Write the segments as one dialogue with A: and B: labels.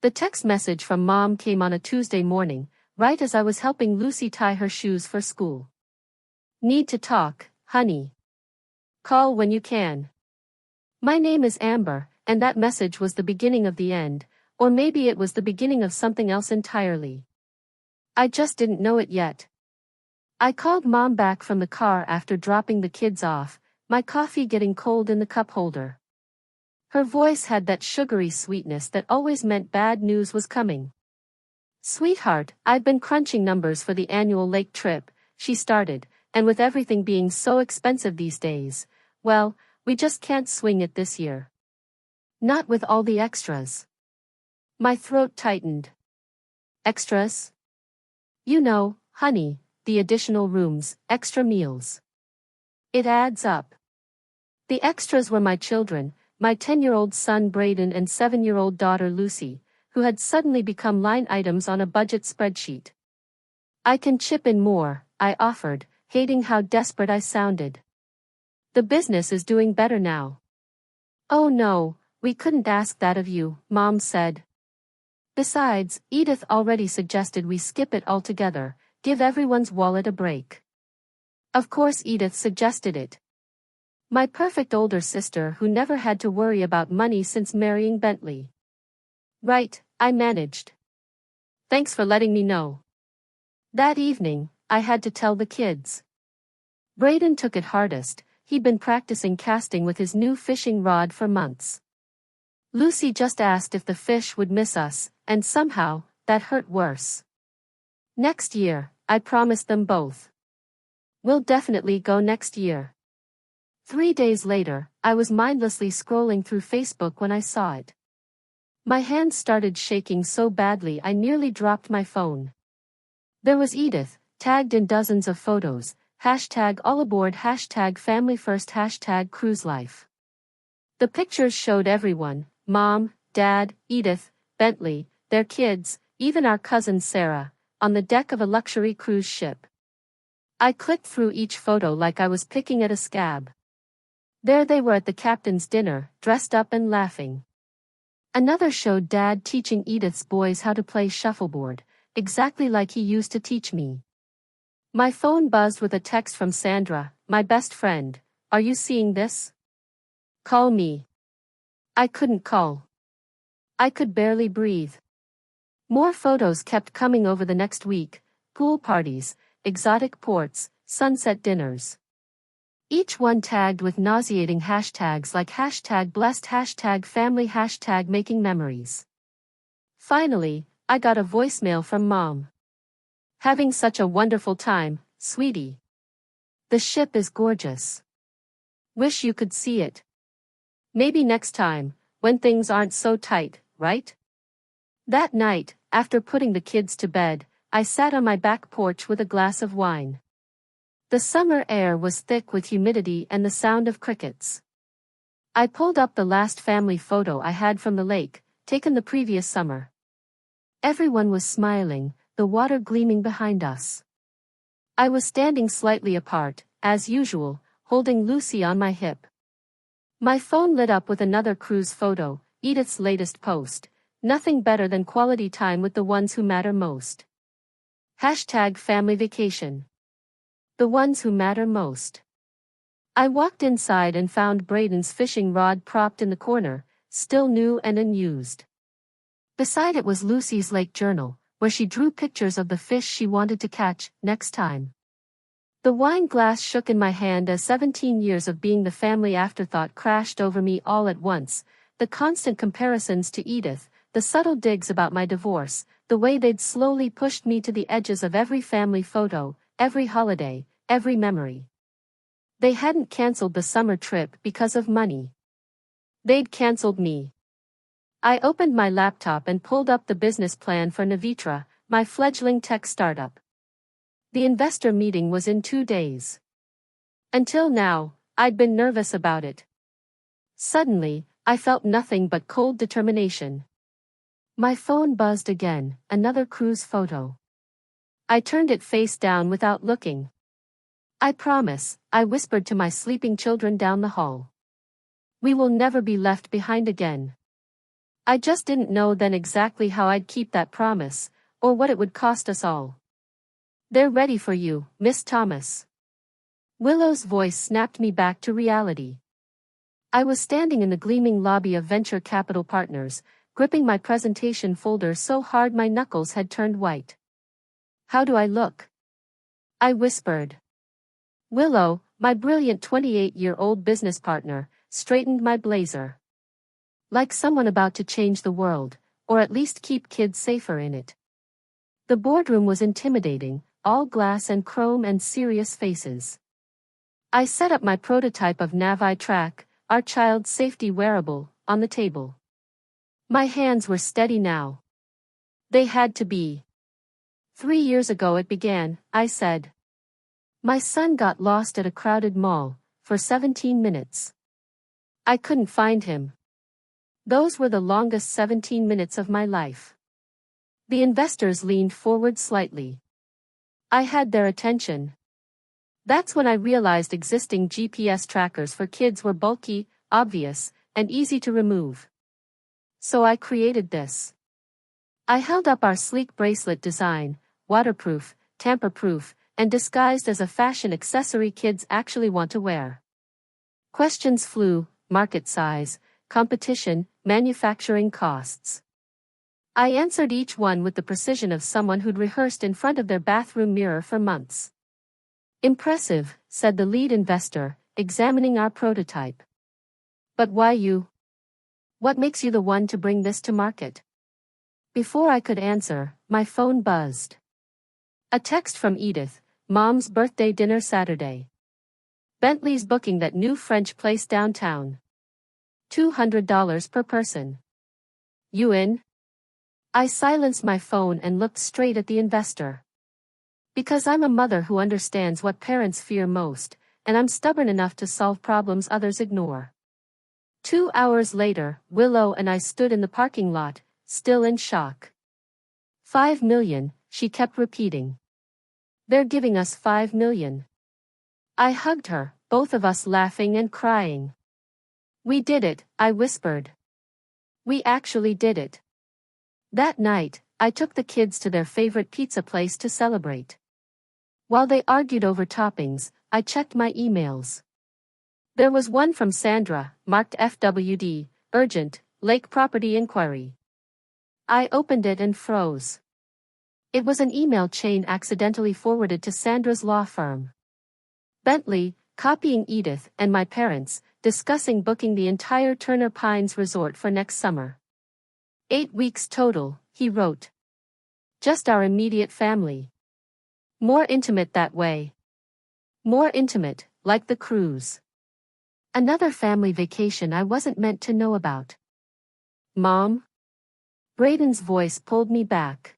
A: The text message from Mom came on a Tuesday morning, right as I was helping Lucy tie her shoes for school. Need to talk, honey. Call when you can. My name is Amber, and that message was the beginning of the end, or maybe it was the beginning of something else entirely. I just didn't know it yet. I called Mom back from the car after dropping the kids off, my coffee getting cold in the cup holder. Her voice had that sugary sweetness that always meant bad news was coming. Sweetheart, I've been crunching numbers for the annual lake trip, she started, and with everything being so expensive these days, well, we just can't swing it this year. Not with all the extras. My throat tightened. Extras? You know, honey, the additional rooms, extra meals. It adds up. The extras were my children, my 10-year-old son Braden and 7-year-old daughter Lucy, who had suddenly become line items on a budget spreadsheet. I can chip in more, I offered, hating how desperate I sounded. The business is doing better now. Oh no, we couldn't ask that of you, Mom said. Besides, Edith already suggested we skip it altogether, give everyone's wallet a break. Of course Edith suggested it. My perfect older sister who never had to worry about money since marrying Bentley. Right, I managed. Thanks for letting me know. That evening, I had to tell the kids. Braden took it hardest, he'd been practicing casting with his new fishing rod for months. Lucy just asked if the fish would miss us, and somehow, that hurt worse. Next year, I promised them both. We'll definitely go next year. 3 days later, I was mindlessly scrolling through Facebook when I saw it. My hands started shaking so badly I nearly dropped my phone. There was Edith, tagged in dozens of photos, hashtag all aboard, hashtag family first, hashtag cruise life. The pictures showed everyone, Mom, Dad, Edith, Bentley, their kids, even our cousin Sarah, on the deck of a luxury cruise ship. I clicked through each photo like I was picking at a scab. There they were at the captain's dinner, dressed up and laughing. Another showed Dad teaching Edith's boys how to play shuffleboard, exactly like he used to teach me. My phone buzzed with a text from Sandra, my best friend. Are you seeing this? Call me. I couldn't call. I could barely breathe. More photos kept coming over the next week, pool parties, exotic ports, sunset dinners. Each one tagged with nauseating hashtags like hashtag blessed, hashtag family, hashtag making memories. Finally, I got a voicemail from Mom. Having such a wonderful time, sweetie. The ship is gorgeous. Wish you could see it. Maybe next time, when things aren't so tight, right? That night, after putting the kids to bed, I sat on my back porch with a glass of wine. The summer air was thick with humidity and the sound of crickets. I pulled up the last family photo I had from the lake, taken the previous summer. Everyone was smiling, the water gleaming behind us. I was standing slightly apart, as usual, holding Lucy on my hip. My phone lit up with another cruise photo, Edith's latest post. Nothing better than quality time with the ones who matter most. Hashtag family vacation. The ones who matter most. I walked inside and found Braden's fishing rod propped in the corner, still new and unused. Beside it was Lucy's lake journal, where she drew pictures of the fish she wanted to catch next time. The wine glass shook in my hand as 17 years of being the family afterthought crashed over me all at once, the constant comparisons to Edith, the subtle digs about my divorce, the way they'd slowly pushed me to the edges of every family photo, every holiday, every memory. They hadn't canceled the summer trip because of money. They'd canceled me. I opened my laptop and pulled up the business plan for Navitra, my fledgling tech startup. The investor meeting was in 2 days. Until now, I'd been nervous about it. Suddenly, I felt nothing but cold determination. My phone buzzed again, another cruise photo. I turned it face down without looking. I promise, I whispered to my sleeping children down the hall. We will never be left behind again. I just didn't know then exactly how I'd keep that promise, or what it would cost us all. They're ready for you, Miss Thomas. Willow's voice snapped me back to reality. I was standing in the gleaming lobby of Venture Capital Partners, gripping my presentation folder so hard my knuckles had turned white. How do I look? I whispered. Willow, my brilliant 28-year-old business partner, straightened my blazer. Like someone about to change the world, or at least keep kids safer in it. The boardroom was intimidating, all glass and chrome and serious faces. I set up my prototype of Navi Track, our child's safety wearable, on the table. My hands were steady now. They had to be. 3 years ago it began, I said. My son got lost at a crowded mall, for 17 minutes. I couldn't find him. Those were the longest 17 minutes of my life. The investors leaned forward slightly. I had their attention. That's when I realized existing GPS trackers for kids were bulky, obvious, and easy to remove. So I created this. I held up our sleek bracelet design, waterproof, tamper-proof, and disguised as a fashion accessory kids actually want to wear. Questions flew: market size, competition, manufacturing costs. I answered each one with the precision of someone who'd rehearsed in front of their bathroom mirror for months. Impressive, said the lead investor, examining our prototype. But why you? What makes you the one to bring this to market? Before I could answer, my phone buzzed. A text from Edith, Mom's birthday dinner Saturday. Bentley's booking that new French place downtown. $200 per person. You in? I silenced my phone and looked straight at the investor. Because I'm a mother who understands what parents fear most, and I'm stubborn enough to solve problems others ignore. 2 hours later, Willow and I stood in the parking lot, still in shock. 5 million, she kept repeating. They're giving us 5 million. I hugged her, both of us laughing and crying. We did it, I whispered. We actually did it. That night, I took the kids to their favorite pizza place to celebrate. While they argued over toppings, I checked my emails. There was one from Sandra, marked FWD, urgent, lake property inquiry. I opened it and froze. It was an email chain accidentally forwarded to Sandra's law firm. Bentley, copying Edith and my parents, discussing booking the entire Turner Pines resort for next summer. 8 weeks total, he wrote. Just our immediate family. More intimate that way. More intimate, like the cruise. Another family vacation I wasn't meant to know about. Mom? Braden's voice pulled me back.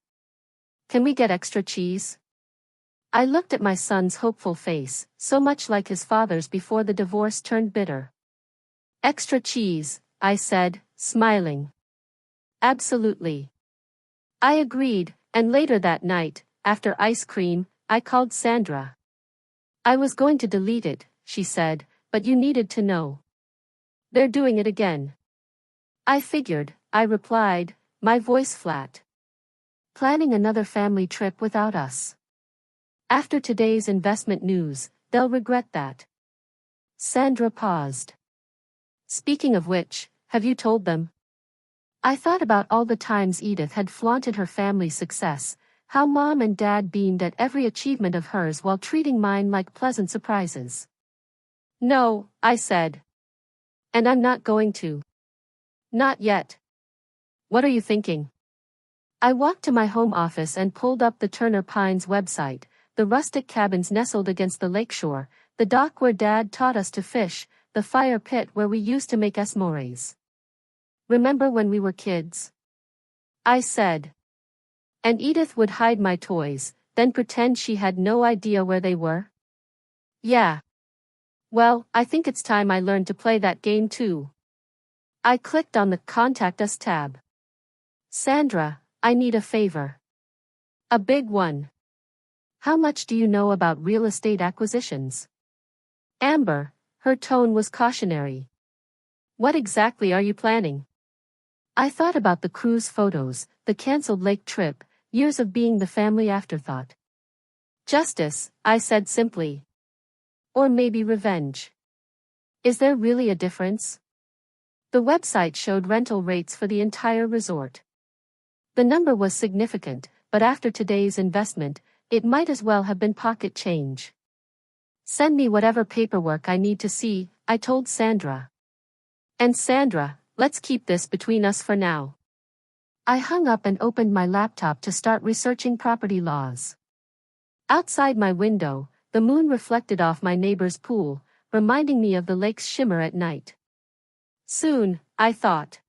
A: Can we get extra cheese? I looked at my son's hopeful face, so much like his father's before the divorce turned bitter. Extra cheese, I said, smiling. Absolutely. I agreed, and later that night, after ice cream, I called Sandra. I was going to delete it, she said, but you needed to know. They're doing it again. I figured, I replied, my voice flat. Planning another family trip without us. After today's investment news, they'll regret that. Sandra paused. Speaking of which, have you told them? I thought about all the times Edith had flaunted her family's success, how Mom and Dad beamed at every achievement of hers while treating mine like pleasant surprises. No, I said. And I'm not going to. Not yet. What are you thinking? I walked to my home office and pulled up the Turner Pines website, the rustic cabins nestled against the lakeshore, the dock where Dad taught us to fish, the fire pit where we used to make s'mores. Remember when we were kids? I said. And Edith would hide my toys, then pretend she had no idea where they were? Yeah. Well, I think it's time I learned to play that game too. I clicked on the Contact Us tab. Sandra, I need a favor. A big one. How much do you know about real estate acquisitions? Amber, her tone was cautionary. What exactly are you planning? I thought about the cruise photos, the cancelled lake trip, years of being the family afterthought. Justice, I said simply. Or maybe revenge. Is there really a difference? The website showed rental rates for the entire resort. The number was significant, but after today's investment, it might as well have been pocket change. Send me whatever paperwork I need to see, I told Sandra. And Sandra, let's keep this between us for now. I hung up and opened my laptop to start researching property laws. Outside my window, the moon reflected off my neighbor's pool, reminding me of the lake's shimmer at night. Soon, I thought.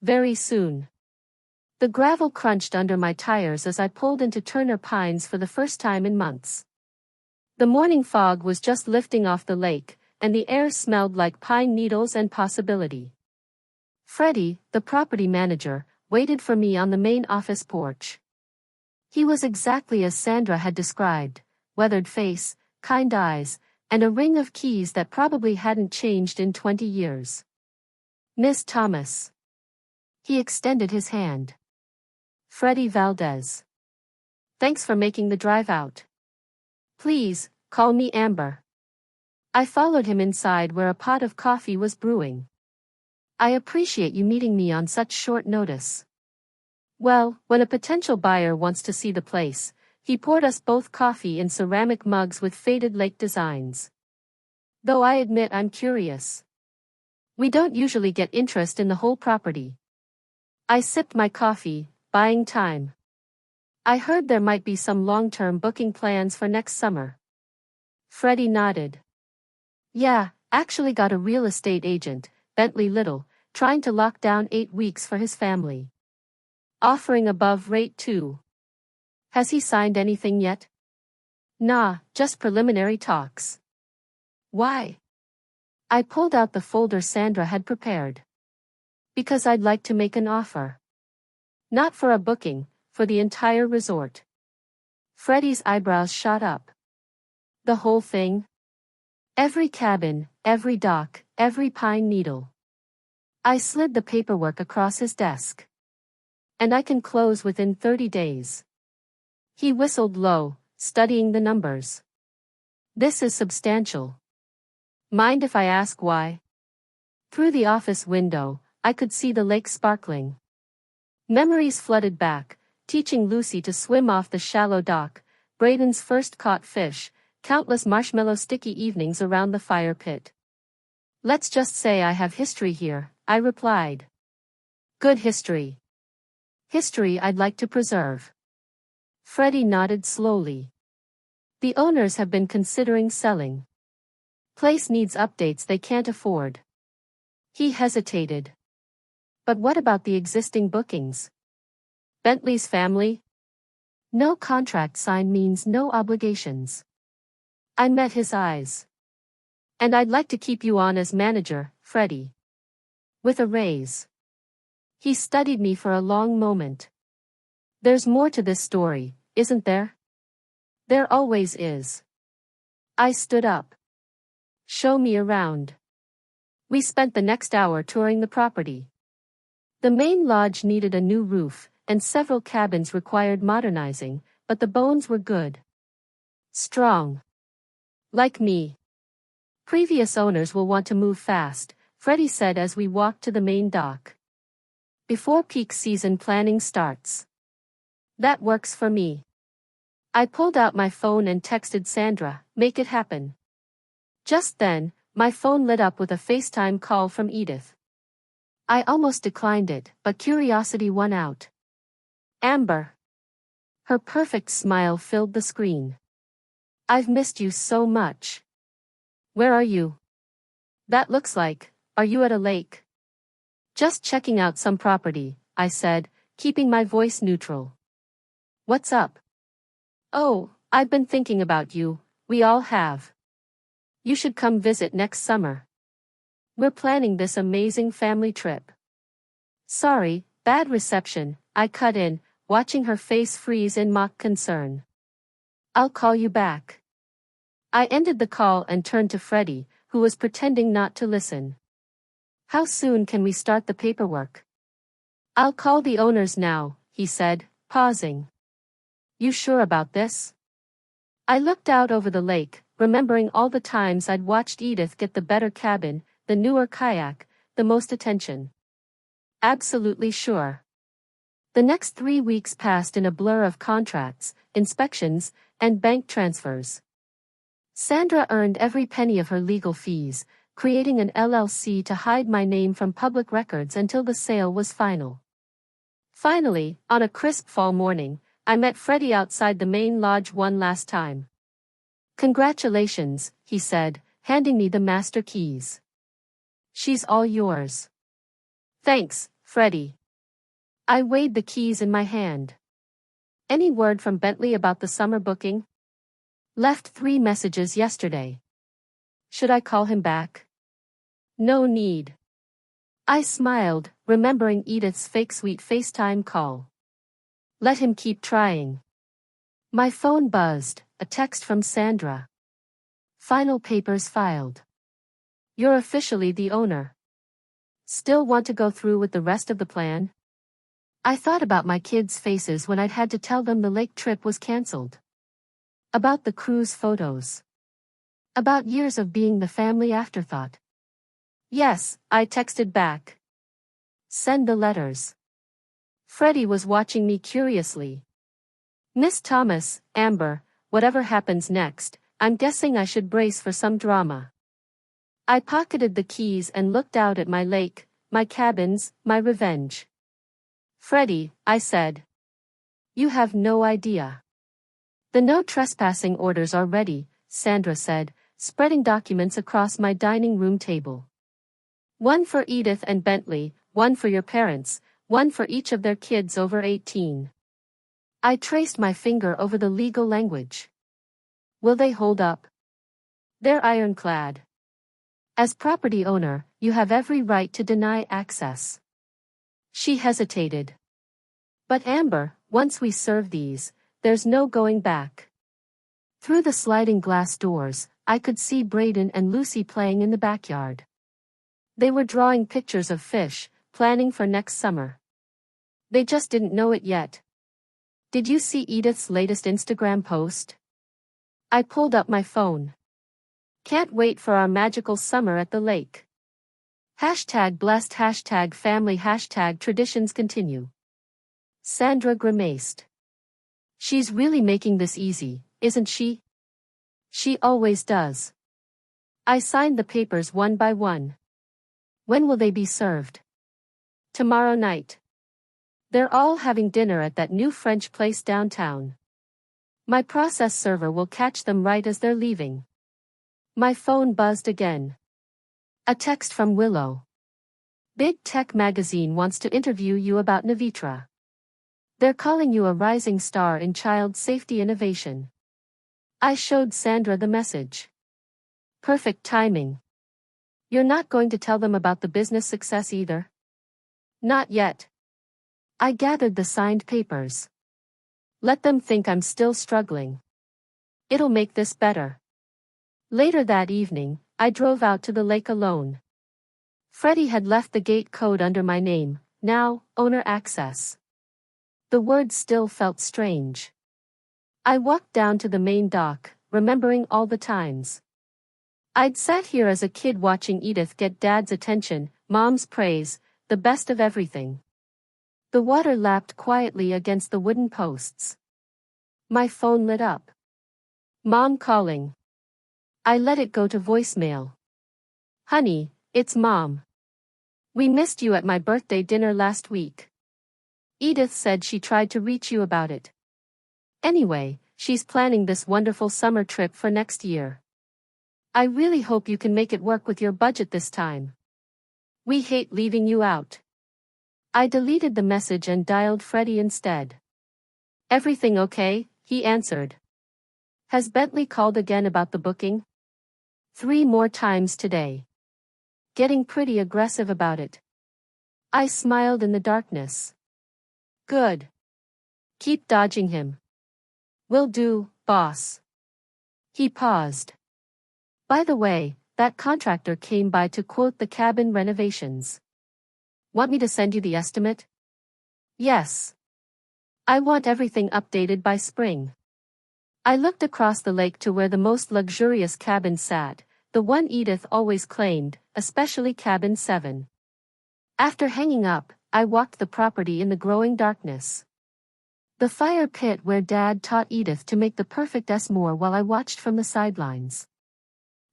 A: Very soon. The gravel crunched under my tires as I pulled into Turner Pines for the first time in months. The morning fog was just lifting off the lake, and the air smelled like pine needles and possibility. Freddie, the property manager, waited for me on the main office porch. He was exactly as Sandra had described, weathered face, kind eyes, and a ring of keys that probably hadn't changed in 20 years. Miss Thomas. He extended his hand. Freddie Valdez. Thanks for making the drive out. Please, call me Amber. I followed him inside where a pot of coffee was brewing. I appreciate you meeting me on such short notice. Well, when a potential buyer wants to see the place, he poured us both coffee in ceramic mugs with faded lake designs. Though I admit I'm curious. We don't usually get interest in the whole property. I sipped my coffee, buying time. I heard there might be some long-term booking plans for next summer. Freddie nodded. Yeah, actually got a real estate agent, Bentley Little, trying to lock down 8 weeks for his family. Offering above rate too. Has he signed anything yet? Nah, just preliminary talks. Why? I pulled out the folder Sandra had prepared. Because I'd like to make an offer. Not for a booking, for the entire resort. Freddie's eyebrows shot up. The whole thing? Every cabin, every dock, every pine needle. I slid the paperwork across his desk. And I can close within 30 days. He whistled low, studying the numbers. This is substantial. Mind if I ask why? Through the office window, I could see the lake sparkling. Memories flooded back, teaching Lucy to swim off the shallow dock, Braden's first caught fish, countless marshmallow sticky evenings around the fire pit. Let's just say I have history here, I replied. Good history. History I'd like to preserve. Freddie nodded slowly. The owners have been considering selling. Place needs updates they can't afford. He hesitated. But what about the existing bookings? Bentley's family? No contract signed means no obligations. I met his eyes. And I'd like to keep you on as manager, Freddie. With a raise. He studied me for a long moment. There's more to this story, isn't there? There always is. I stood up. Show me around. We spent the next hour touring the property. The main lodge needed a new roof, and several cabins required modernizing, but the bones were good. Strong. Like me. Previous owners will want to move fast, Freddie said as we walked to the main dock. Before peak season planning starts. That works for me. I pulled out my phone and texted Sandra, make it happen. Just then, my phone lit up with a FaceTime call from Edith. I almost declined it, but curiosity won out. Amber. Her perfect smile filled the screen. I've missed you so much. Where are you? That looks like, are you at a lake? Just checking out some property, I said, keeping my voice neutral. What's up? Oh, I've been thinking about you, we all have. You should come visit next summer. We're planning this amazing family trip. Sorry, bad reception, I cut in, watching her face freeze in mock concern. I'll call you back. I ended the call and turned to Freddie, who was pretending not to listen. How soon can we start the paperwork? I'll call the owners now, he said, pausing. You sure about this? I looked out over the lake, remembering all the times I'd watched Edith get the better cabin, the newer kayak, the most attention. Absolutely sure. The next 3 weeks passed in a blur of contracts, inspections, and bank transfers. Sandra earned every penny of her legal fees, creating an LLC to hide my name from public records until the sale was final. Finally, on a crisp fall morning, I met Freddie outside the main lodge one last time. Congratulations, he said, handing me the master keys. She's all yours. Thanks, Freddie. I weighed the keys in my hand. Any word from Bentley about the summer booking? Left 3 messages yesterday. Should I call him back? No need. I smiled, remembering Edith's fake sweet FaceTime call. Let him keep trying. My phone buzzed, a text from Sandra. Final papers filed. You're officially the owner. Still want to go through with the rest of the plan? I thought about my kids' faces when I'd had to tell them the lake trip was canceled. About the cruise photos. About years of being the family afterthought. Yes, I texted back. Send the letters. Freddie was watching me curiously. Miss Thomas, Amber, whatever happens next, I'm guessing I should brace for some drama. I pocketed the keys and looked out at my lake, my cabins, my revenge. Freddie, I said. You have no idea. The no trespassing orders are ready, Sandra said, spreading documents across my dining room table. One for Edith and Bentley, one for your parents, one for each of their kids over 18. I traced my finger over the legal language. Will they hold up? They're ironclad. As property owner, you have every right to deny access. She hesitated. But Amber, once we serve these, there's no going back. Through the sliding glass doors, I could see Braden and Lucy playing in the backyard. They were drawing pictures of fish, planning for next summer. They just didn't know it yet. Did you see Edith's latest Instagram post? I pulled up my phone. Can't wait for our magical summer at the lake. #blessed, #family, #traditions continue. Sandra grimaced. She's really making this easy, isn't she? She always does. I signed the papers one by one. When will they be served? Tomorrow night. They're all having dinner at that new French place downtown. My process server will catch them right as they're leaving. My phone buzzed again. A text from Willow. Big Tech Magazine wants to interview you about Navitra. They're calling you a rising star in child safety innovation. I showed Sandra the message. Perfect timing. You're not going to tell them about the business success either? Not yet. I gathered the signed papers. Let them think I'm still struggling. It'll make this better. Later that evening, I drove out to the lake alone. Freddie had left the gate code under my name, now, owner access. The words still felt strange. I walked down to the main dock, remembering all the times I'd sat here as a kid watching Edith get Dad's attention, Mom's praise, the best of everything. The water lapped quietly against the wooden posts. My phone lit up. Mom calling. I let it go to voicemail. Honey, it's Mom. We missed you at my birthday dinner last week. Edith said she tried to reach you about it. Anyway, she's planning this wonderful summer trip for next year. I really hope you can make it work with your budget this time. We hate leaving you out. I deleted the message and dialed Freddie instead. Everything okay? He answered. Has Bentley called again about the booking? 3 more times today. Getting pretty aggressive about it. I smiled in the darkness. Good. Keep dodging him. Will do, boss. He paused. By the way, that contractor came by to quote the cabin renovations. Want me to send you the estimate? Yes. I want everything updated by spring. I looked across the lake to where the most luxurious cabin sat, the one Edith always claimed, especially cabin 7. After hanging up, I walked the property in the growing darkness. The fire pit where Dad taught Edith to make the perfect s'more while I watched from the sidelines.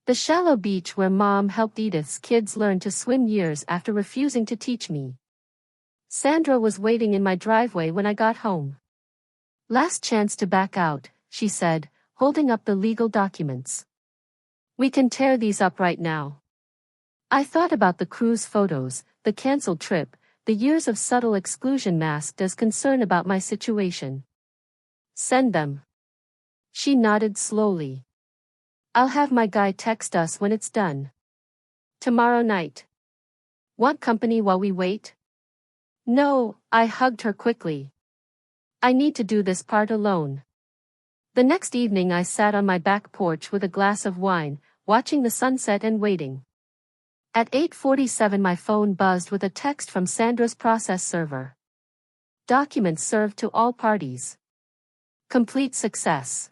A: The shallow beach where Mom helped Edith's kids learn to swim years after refusing to teach me. Sandra was waiting in my driveway when I got home. Last chance to back out, she said, holding up the legal documents. We can tear these up right now. I thought about the cruise photos, the canceled trip, the years of subtle exclusion masked as concern about my situation. Send them. She nodded slowly. I'll have my guy text us when it's done. Tomorrow night. Want company while we wait? No, I hugged her quickly. I need to do this part alone. The next evening I sat on my back porch with a glass of wine, watching the sunset and waiting. At 8:47 my phone buzzed with a text from Sandra's process server. Documents served to all parties. Complete success.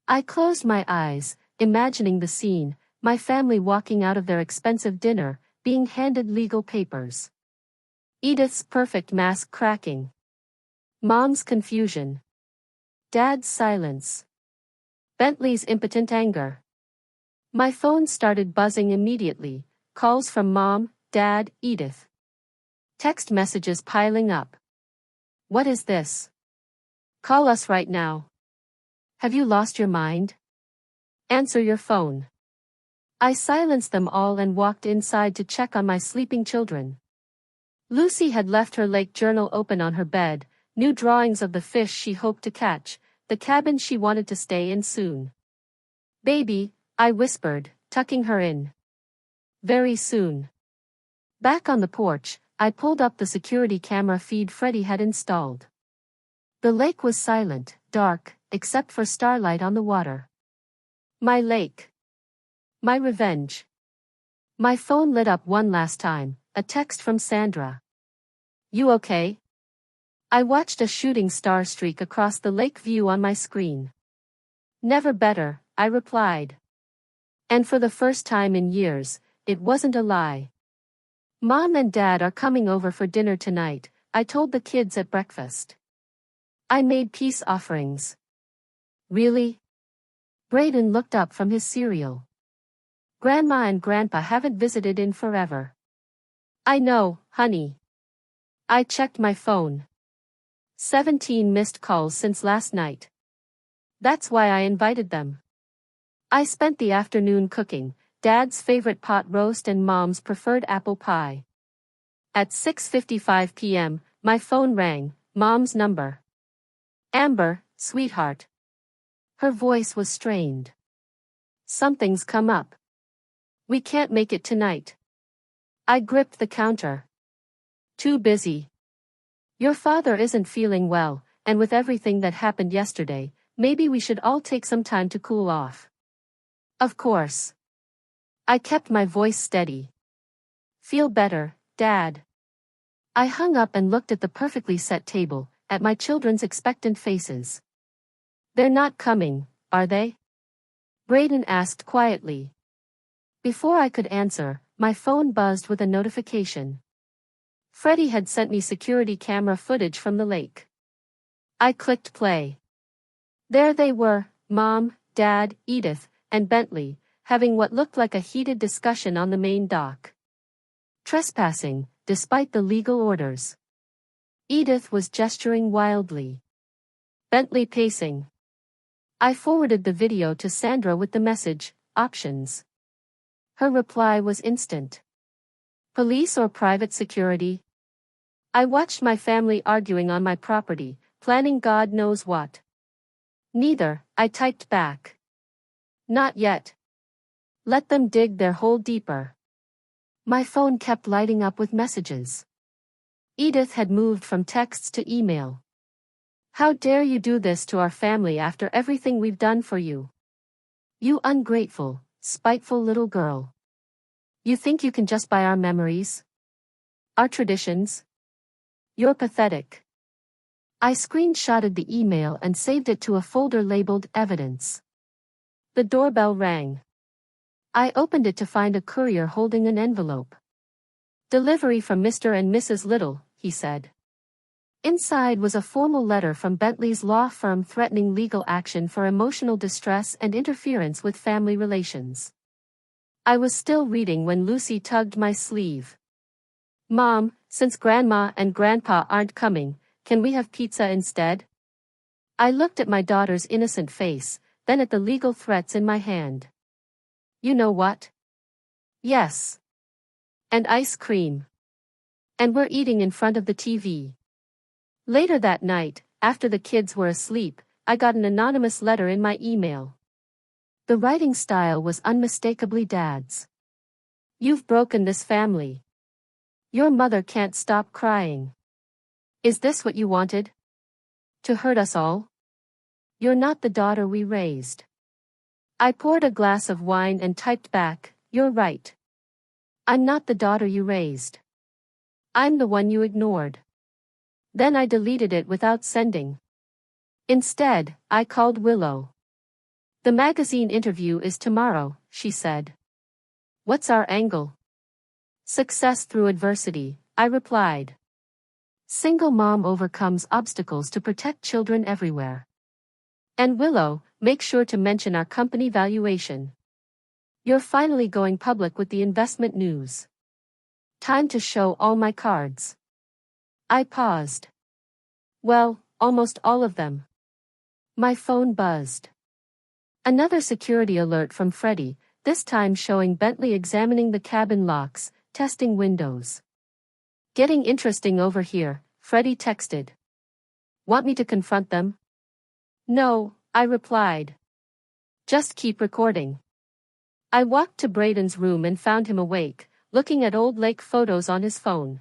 A: I closed my eyes, imagining the scene, my family walking out of their expensive dinner, being handed legal papers. Edith's perfect mask cracking. Mom's confusion. Dad's silence. Bentley's impotent anger. My phone started buzzing immediately, calls from Mom, Dad, Edith. Text messages piling up. What is this? Call us right now. Have you lost your mind? Answer your phone. I silenced them all and walked inside to check on my sleeping children. Lucy had left her lake journal open on her bed, new drawings of the fish she hoped to catch, the cabin she wanted to stay in soon. Baby, I whispered, tucking her in. Very soon. Back on the porch, I pulled up the security camera feed Freddie had installed. The lake was silent, dark, except for starlight on the water. My lake. My revenge. My phone lit up one last time, a text from Sandra. You okay? I watched a shooting star streak across the lake view on my screen. Never better, I replied. And for the first time in years, it wasn't a lie. Mom and Dad are coming over for dinner tonight, I told the kids at breakfast. I made peace offerings. Really? Braden looked up from his cereal. Grandma and Grandpa haven't visited in forever. I know, honey. I checked my phone. 17 missed calls since last night. That's why I invited them. I spent the afternoon cooking, Dad's favorite pot roast and Mom's preferred apple pie. At 6:55 p.m., my phone rang, Mom's number. Amber, sweetheart. Her voice was strained. Something's come up. We can't make it tonight. I gripped the counter. Too busy. Your father isn't feeling well, and with everything that happened yesterday, maybe we should all take some time to cool off. Of course. I kept my voice steady. Feel better, Dad. I hung up and looked at the perfectly set table, at my children's expectant faces. They're not coming, are they? Braden asked quietly. Before I could answer, my phone buzzed with a notification. Freddie had sent me security camera footage from the lake. I clicked play. There they were, Mom, Dad, Edith, and Bentley, having what looked like a heated discussion on the main dock. Trespassing, despite the legal orders. Edith was gesturing wildly. Bentley pacing. I forwarded the video to Sandra with the message, options. Her reply was instant. Police or private security? I watched my family arguing on my property, planning God knows what. Neither, I typed back. Not yet. Let them dig their hole deeper. My phone kept lighting up with messages. Edith had moved from texts to email. How dare you do this to our family after everything we've done for you? You ungrateful, spiteful little girl. You think you can just buy our memories? Our traditions? You're pathetic. I screenshotted the email and saved it to a folder labeled Evidence. The doorbell rang. I opened it to find a courier holding an envelope. Delivery from Mr. and Mrs. Little, he said. Inside was a formal letter from Bentley's law firm threatening legal action for emotional distress and interference with family relations. I was still reading when Lucy tugged my sleeve. Mom, since Grandma and Grandpa aren't coming, can we have pizza instead? I looked at my daughter's innocent face, then at the legal threats in my hand. You know what? Yes. And ice cream. And we're eating in front of the TV. Later that night, after the kids were asleep, I got an anonymous letter in my email. The writing style was unmistakably Dad's. You've broken this family. Your mother can't stop crying. Is this what you wanted? To hurt us all? You're not the daughter we raised. I poured a glass of wine and typed back, you're right. I'm not the daughter you raised. I'm the one you ignored. Then I deleted it without sending. Instead, I called Willow. The magazine interview is tomorrow, she said. What's our angle? Success through adversity, I replied. Single mom overcomes obstacles to protect children everywhere. And Willow, make sure to mention our company valuation. You're finally going public with the investment news. Time to show all my cards. I paused. Well, almost all of them. My phone buzzed. Another security alert from Freddie, this time showing Bentley examining the cabin locks, testing windows. Getting interesting over here, Freddie texted. Want me to confront them? No, I replied. Just keep recording. I walked to Braden's room and found him awake, looking at old lake photos on his phone.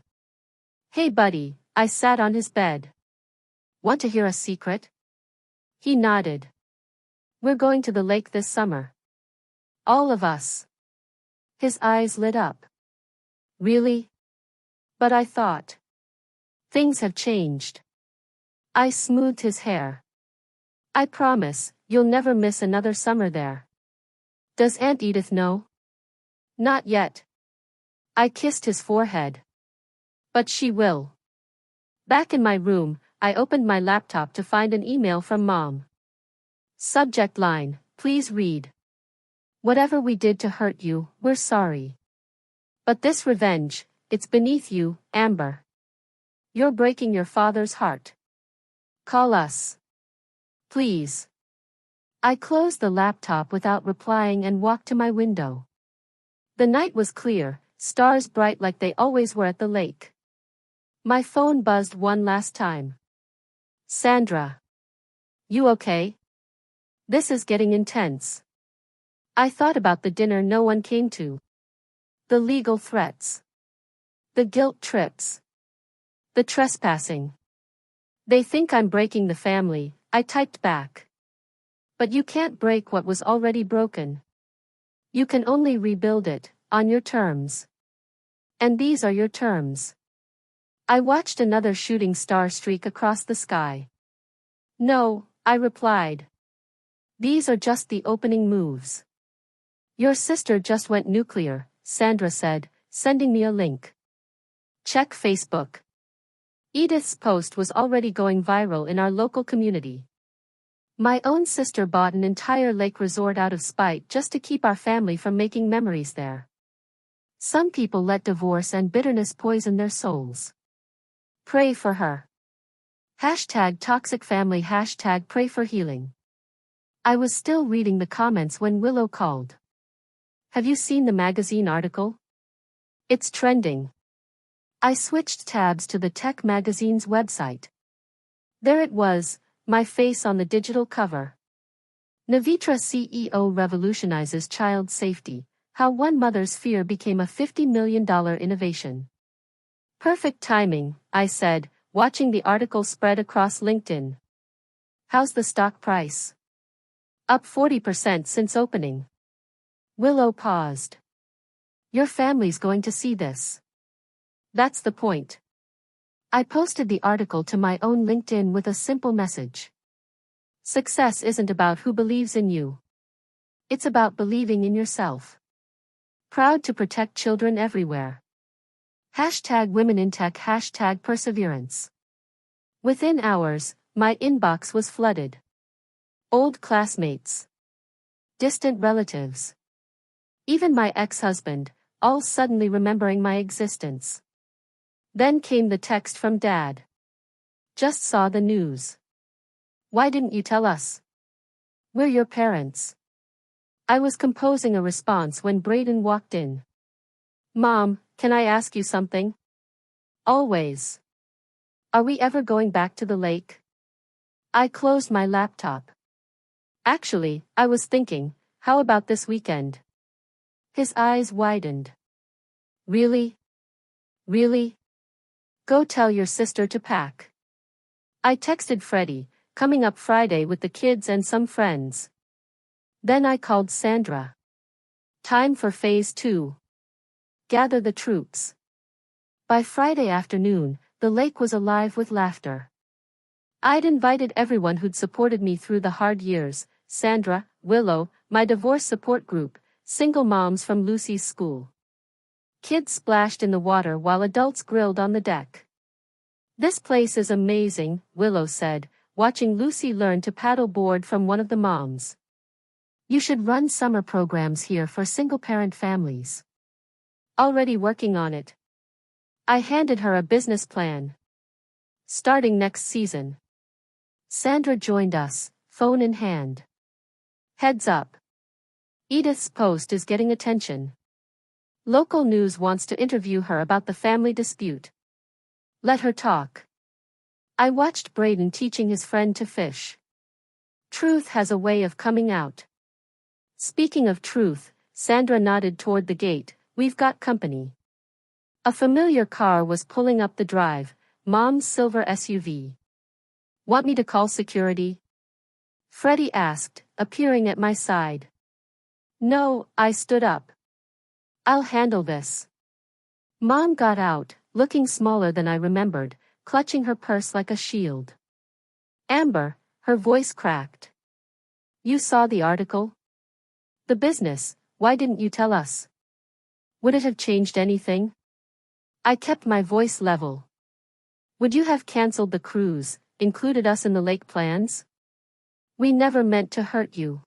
A: Hey buddy, I sat on his bed. Want to hear a secret? He nodded. We're going to the lake this summer. All of us. His eyes lit up. Really? But I thought. Things have changed. I smoothed his hair. I promise, you'll never miss another summer there. Does Aunt Edith know? Not yet. I kissed his forehead. But she will. Back in my room, I opened my laptop to find an email from Mom. Subject line, please read. Whatever we did to hurt you, we're sorry. But this revenge, it's beneath you, Amber. You're breaking your father's heart. Call us. Please. I closed the laptop without replying and walked to my window. The night was clear, stars bright like they always were at the lake. My phone buzzed one last time. Sandra. You okay? This is getting intense. I thought about the dinner no one came to. The legal threats. The guilt trips. The trespassing. They think I'm breaking the family, I typed back. But you can't break what was already broken. You can only rebuild it, on your terms. And these are your terms. I watched another shooting star streak across the sky. No, I replied. These are just the opening moves. Your sister just went nuclear, Sandra said, sending me a link. Check Facebook. Edith's post was already going viral in our local community. My own sister bought an entire lake resort out of spite just to keep our family from making memories there. Some people let divorce and bitterness poison their souls. Pray for her. #ToxicFamily #pray for healing. I was still reading the comments when Willow called. Have you seen the magazine article? It's trending. I switched tabs to the tech magazine's website. There it was, my face on the digital cover. Navitra CEO revolutionizes child safety, how one mother's fear became a $50 million innovation. Perfect timing, I said, watching the article spread across LinkedIn. How's the stock price? Up 40% since opening. Willow paused. Your family's going to see this. That's the point. I posted the article to my own LinkedIn with a simple message. Success isn't about who believes in you. It's about believing in yourself. Proud to protect children everywhere. #WomenInTech #perseverance. Within hours, my inbox was flooded. Old classmates. Distant relatives. Even my ex-husband, all suddenly remembering my existence. Then came the text from Dad. Just saw the news. Why didn't you tell us? We're your parents. I was composing a response when Braden walked in. Mom, can I ask you something? Always. Are we ever going back to the lake? I closed my laptop. Actually, I was thinking, how about this weekend? His eyes widened. Really? Really? Go tell your sister to pack. I texted Freddie, coming up Friday with the kids and some friends. Then I called Sandra. Time for phase 2. Gather the troops. By Friday afternoon, the lake was alive with laughter. I'd invited everyone who'd supported me through the hard years, Sandra, Willow, my divorce support group, single moms from Lucy's school. Kids splashed in the water while adults grilled on the deck. This place is amazing, Willow said, watching Lucy learn to paddle board from one of the moms. You should run summer programs here for single-parent families. Already working on it. I handed her a business plan. Starting next season. Sandra joined us, phone in hand. Heads up. Edith's post is getting attention. Local news wants to interview her about the family dispute. Let her talk. I watched Braden teaching his friend to fish. Truth has a way of coming out. Speaking of truth, Sandra nodded toward the gate. We've got company. A familiar car was pulling up the drive, Mom's silver SUV. Want me to call security? Freddie asked, appearing at my side. No, I stood up. I'll handle this. Mom got out, looking smaller than I remembered, clutching her purse like a shield. Amber, her voice cracked. You saw the article? The business, why didn't you tell us? Would it have changed anything? I kept my voice level. Would you have canceled the cruise, included us in the lake plans? We never meant to hurt you.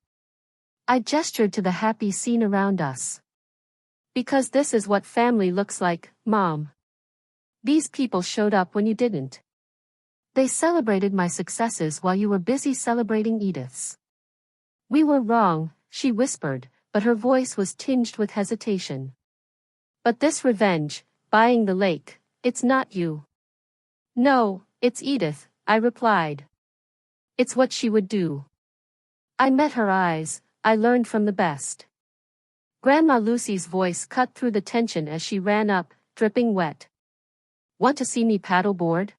A: I gestured to the happy scene around us. Because this is what family looks like, Mom. These people showed up when you didn't. They celebrated my successes while you were busy celebrating Edith's. We were wrong, she whispered, but her voice was tinged with hesitation. But this revenge, buying the lake, it's not you. No, it's Edith, I replied. It's what she would do. I met her eyes, I learned from the best. Grandma Lucy's voice cut through the tension as she ran up, dripping wet. Want to see me paddleboard?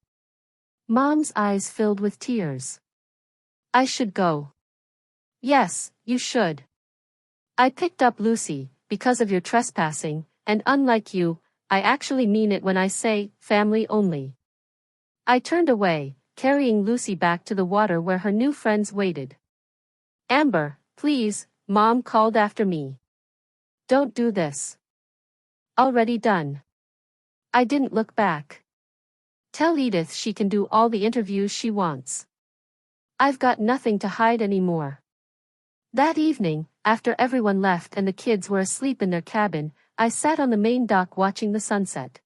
A: Mom's eyes filled with tears. I should go. Yes, you should. I picked up Lucy, because of your trespassing, and unlike you, I actually mean it when I say, family only. I turned away, carrying Lucy back to the water where her new friends waited. Amber, please, Mom called after me. Don't do this. Already done. I didn't look back. Tell Edith she can do all the interviews she wants. I've got nothing to hide anymore. That evening, after everyone left and the kids were asleep in their cabin, I sat on the main dock watching the sunset.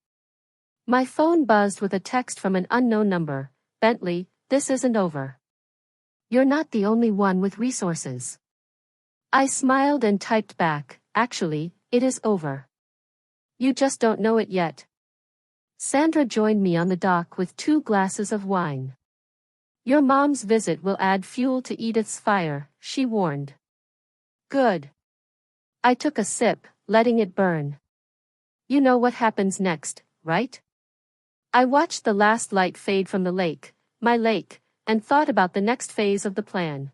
A: My phone buzzed with a text from an unknown number. Bentley, this isn't over. You're not the only one with resources. I smiled and typed back, actually, it is over. You just don't know it yet. Sandra joined me on the dock with 2 glasses of wine. Your mom's visit will add fuel to Edith's fire, she warned. Good. I took a sip, letting it burn. You know what happens next, right? I watched the last light fade from the lake, my lake, and thought about the next phase of the plan.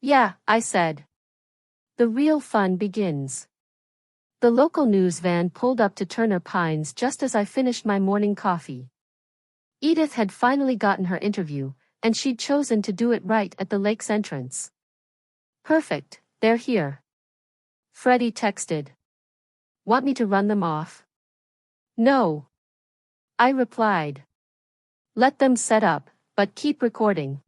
A: Yeah, I said. The real fun begins. The local news van pulled up to Turner Pines just as I finished my morning coffee. Edith had finally gotten her interview, and she'd chosen to do it right at the lake's entrance. Perfect, they're here. Freddie texted. Want me to run them off? No. I replied. Let them set up, but keep recording.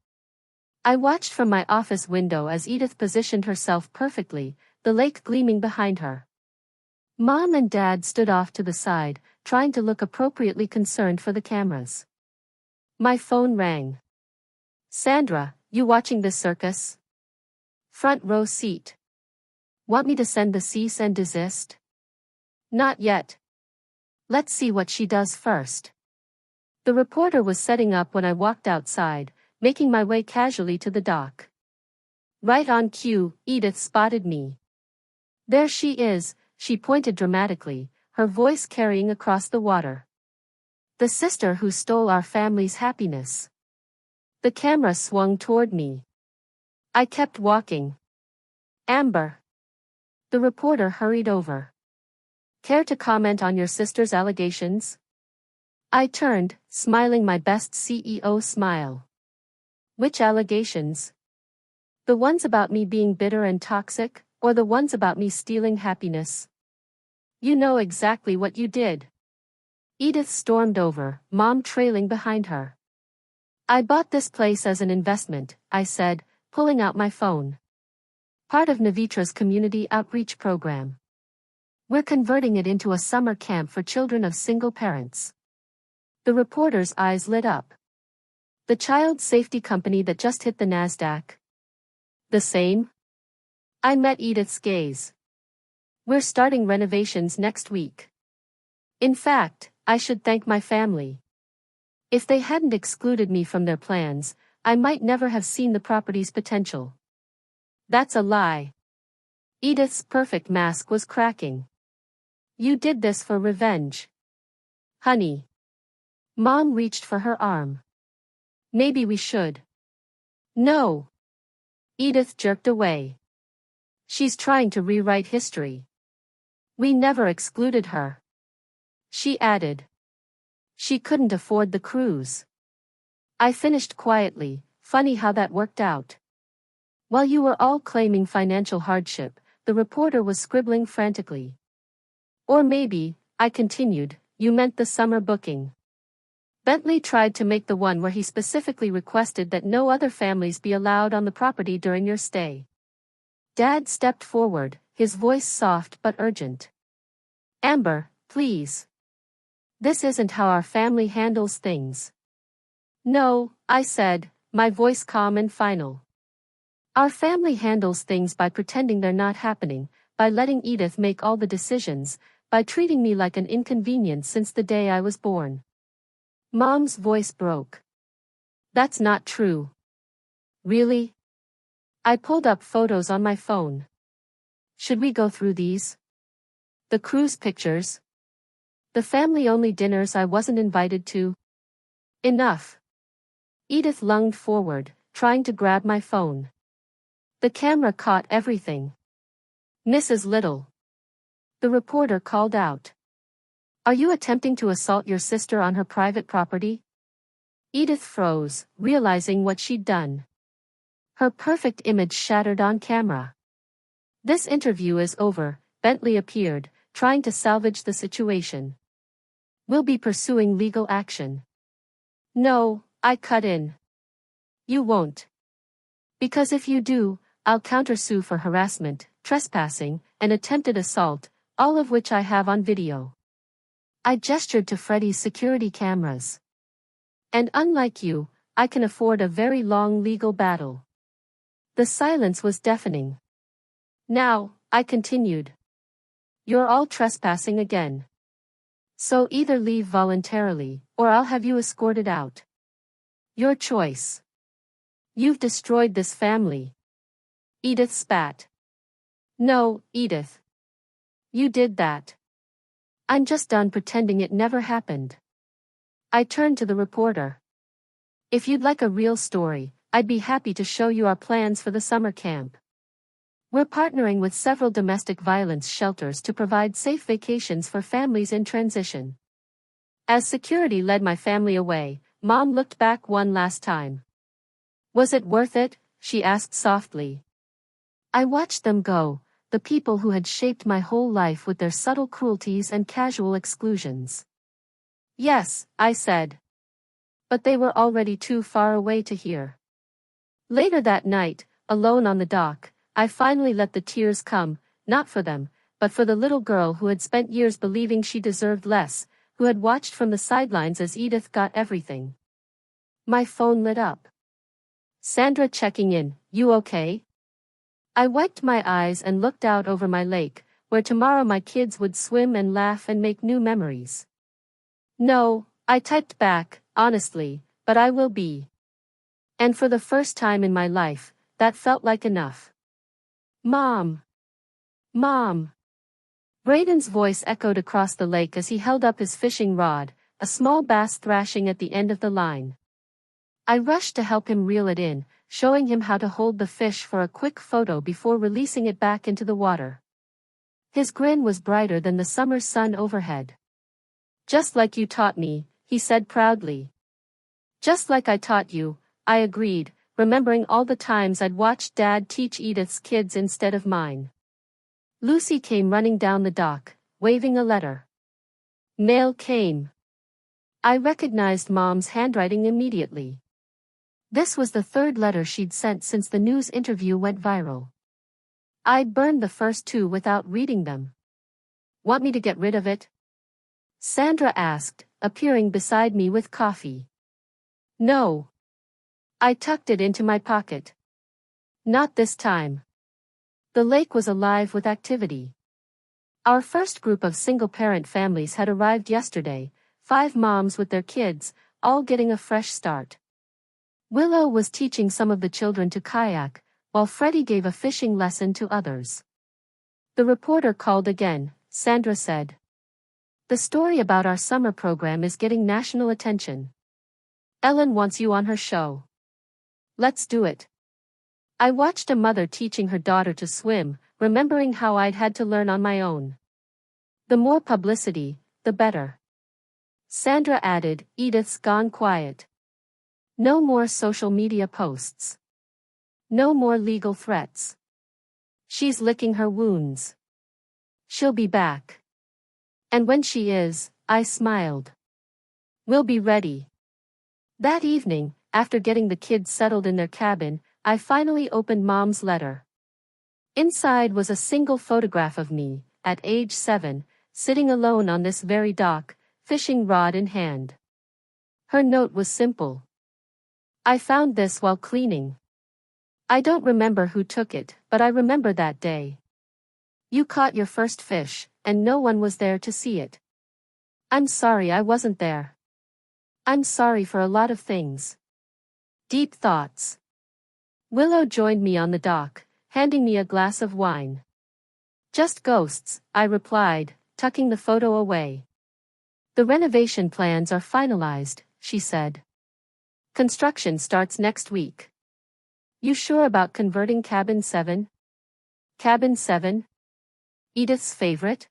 A: I watched from my office window as Edith positioned herself perfectly, the lake gleaming behind her. Mom and Dad stood off to the side, trying to look appropriately concerned for the cameras. My phone rang. Sandra, you watching this circus? Front row seat. Want me to send the cease and desist? Not yet. Let's see what she does first. The reporter was setting up when I walked outside, making my way casually to the dock. Right on cue, Edith spotted me. There she is, she pointed dramatically, her voice carrying across the water. The sister who stole our family's happiness. The camera swung toward me. I kept walking. Amber. The reporter hurried over. Care to comment on your sister's allegations? I turned, smiling my best CEO smile. Which allegations? The ones about me being bitter and toxic, or the ones about me stealing happiness? You know exactly what you did. Edith stormed over, Mom trailing behind her. I bought this place as an investment, I said, pulling out my phone. Part of Navitra's community outreach program. We're converting it into a summer camp for children of single parents. The reporter's eyes lit up. The child safety company that just hit the NASDAQ. The same? I met Edith's gaze. We're starting renovations next week. In fact, I should thank my family. If they hadn't excluded me from their plans, I might never have seen the property's potential. That's a lie. Edith's perfect mask was cracking. You did this for revenge. Honey. Mom reached for her arm. Maybe we should. No. Edith jerked away. She's trying to rewrite history. We never excluded her. She added. She couldn't afford the cruise. I finished quietly, funny how that worked out. While you were all claiming financial hardship, the reporter was scribbling frantically. Or maybe, I continued, you meant the summer booking. Bentley tried to make the one where he specifically requested that no other families be allowed on the property during your stay. Dad stepped forward, his voice soft but urgent. Amber, please. This isn't how our family handles things. No, I said, my voice calm and final. Our family handles things by pretending they're not happening, by letting Edith make all the decisions, by treating me like an inconvenience since the day I was born. Mom's voice broke. That's not true. Really? I pulled up photos on my phone. Should we go through these? The cruise pictures? The family-only dinners I wasn't invited to? Enough. Edith lunged forward, trying to grab my phone. The camera caught everything. Mrs. Little. The reporter called out. Are you attempting to assault your sister on her private property? Edith froze, realizing what she'd done. Her perfect image shattered on camera. This interview is over, Bentley appeared, trying to salvage the situation. We'll be pursuing legal action. No, I cut in. You won't. Because if you do, I'll countersue for harassment, trespassing, and attempted assault, all of which I have on video. I gestured to Freddie's security cameras. And unlike you, I can afford a very long legal battle. The silence was deafening. Now, I continued. You're all trespassing again. So either leave voluntarily, or I'll have you escorted out. Your choice. You've destroyed this family. Edith spat. No, Edith. You did that. I'm just done pretending it never happened. I turned to the reporter. If you'd like a real story, I'd be happy to show you our plans for the summer camp. We're partnering with several domestic violence shelters to provide safe vacations for families in transition. As security led my family away, Mom looked back one last time. Was it worth it? She asked softly. I watched them go, the people who had shaped my whole life with their subtle cruelties and casual exclusions. Yes, I said. But they were already too far away to hear. Later that night, alone on the dock, I finally let the tears come, not for them, but for the little girl who had spent years believing she deserved less, who had watched from the sidelines as Edith got everything. My phone lit up. Sandra checking in, you okay? I wiped my eyes and looked out over my lake, where tomorrow my kids would swim and laugh and make new memories. No, I typed back, honestly, but I will be. And for the first time in my life, that felt like enough. Mom! Mom! Braden's voice echoed across the lake as he held up his fishing rod, a small bass thrashing at the end of the line. I rushed to help him reel it in, showing him how to hold the fish for a quick photo before releasing it back into the water. His grin was brighter than the summer sun overhead. Just like you taught me, he said proudly. Just like I taught you, I agreed, remembering all the times I'd watched Dad teach Edith's kids instead of mine. Lucy came running down the dock, waving a letter. Mail came. I recognized Mom's handwriting immediately. This was the third letter she'd sent since the news interview went viral. I'd burned the first two without reading them. Want me to get rid of it? Sandra asked, appearing beside me with coffee. No. I tucked it into my pocket. Not this time. The lake was alive with activity. Our first group of single-parent families had arrived yesterday, 5 moms with their kids, all getting a fresh start. Willow was teaching some of the children to kayak, while Freddie gave a fishing lesson to others. The reporter called again, Sandra said. The story about our summer program is getting national attention. Ellen wants you on her show. Let's do it. I watched a mother teaching her daughter to swim, remembering how I'd had to learn on my own. The more publicity, the better. Sandra added, Edith's gone quiet. No more social media posts. No more legal threats. She's licking her wounds. She'll be back. And when she is, I smiled. We'll be ready. That evening, after getting the kids settled in their cabin, I finally opened Mom's letter. Inside was a single photograph of me, at age 7, sitting alone on this very dock, fishing rod in hand. Her note was simple. I found this while cleaning. I don't remember who took it, but I remember that day. You caught your first fish, and no one was there to see it. I'm sorry I wasn't there. I'm sorry for a lot of things. Deep thoughts. Willow joined me on the dock, handing me a glass of wine. Just ghosts, I replied, tucking the photo away. The renovation plans are finalized, she said. Construction starts next week. You sure about converting Cabin 7? Cabin 7? Edith's favorite?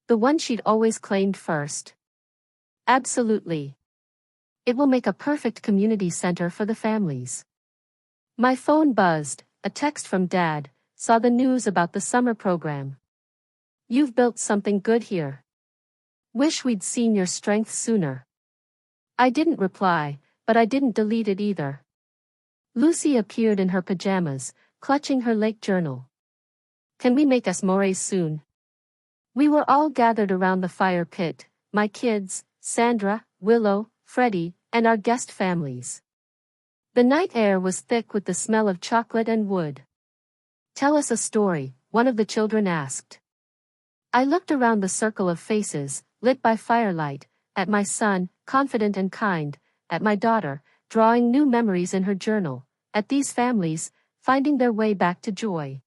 A: The one she'd always claimed first. Absolutely. It will make a perfect community center for the families. My phone buzzed, a text from Dad, saw the news about the summer program. You've built something good here. Wish we'd seen your strength sooner. I didn't reply, but I didn't delete it either. Lucy appeared in her pajamas, clutching her lake journal. Can we make s'mores soon? We were all gathered around the fire pit, my kids, Sandra, Willow, Freddie, and our guest families. The night air was thick with the smell of chocolate and wood. Tell us a story, one of the children asked. I looked around the circle of faces, lit by firelight, at my son, confident and kind, at my daughter, drawing new memories in her journal, at these families, finding their way back to joy.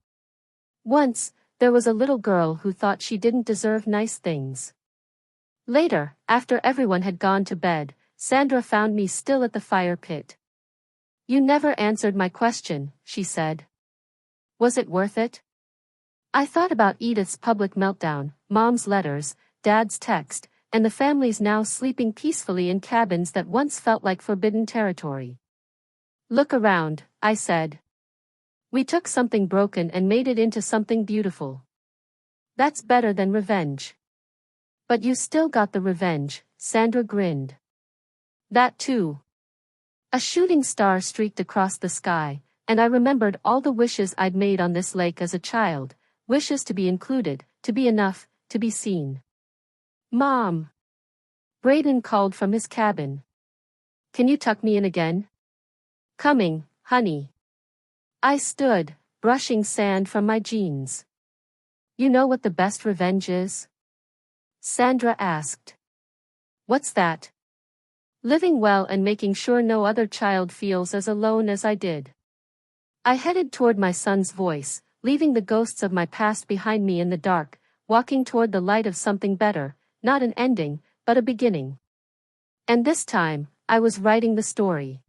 A: Once, there was a little girl who thought she didn't deserve nice things. Later, after everyone had gone to bed, Sandra found me still at the fire pit. You never answered my question, she said. Was it worth it? I thought about Edith's public meltdown, Mom's letters, Dad's text, and the families now sleeping peacefully in cabins that once felt like forbidden territory. Look around, I said. We took something broken and made it into something beautiful. That's better than revenge. But you still got the revenge, Sandra grinned. That too. A shooting star streaked across the sky, and I remembered all the wishes I'd made on this lake as a child, wishes to be included, to be enough, to be seen. Mom! Braden called from his cabin. Can you tuck me in again? Coming, honey. I stood, brushing sand from my jeans. You know what the best revenge is? Sandra asked. What's that? Living well and making sure no other child feels as alone as I did. I headed toward my son's voice, leaving the ghosts of my past behind me in the dark, walking toward the light of something better, not an ending, but a beginning. And this time, I was writing the story.